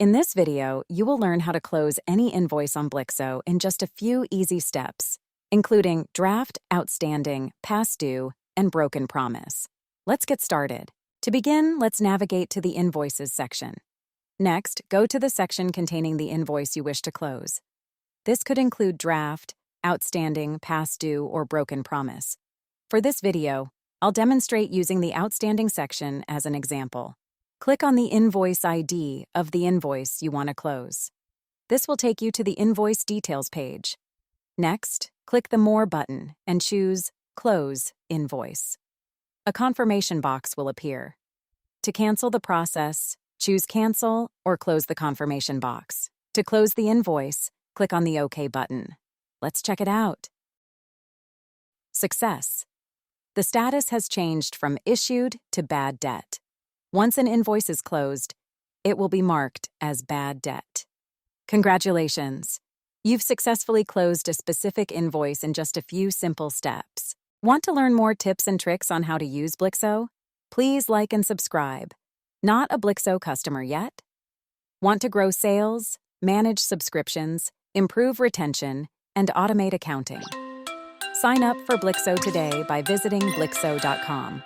In this video, you will learn how to close any invoice on Blixo in just a few easy steps, including draft, outstanding, past due, and broken promise. Let's get started. To begin, let's navigate to the Invoices section. Next, go to the section containing the invoice you wish to close. This could include draft, outstanding, past due, or broken promise. For this video, I'll demonstrate using the outstanding section as an example. Click on the invoice ID of the invoice you want to close. This will take you to the invoice details page. Next, click the More button and choose Close Invoice. A confirmation box will appear. To cancel the process, choose Cancel or close the confirmation box. To close the invoice, click on the OK button. Let's check it out. Success. The status has changed from issued to bad debt. Once an invoice is closed, it will be marked as bad debt. Congratulations! You've successfully closed a specific invoice in just a few simple steps. Want to learn more tips and tricks on how to use Blixo? Please like and subscribe. Not a Blixo customer yet? Want to grow sales, manage subscriptions, improve retention, and automate accounting? Sign up for Blixo today by visiting Blixo.com.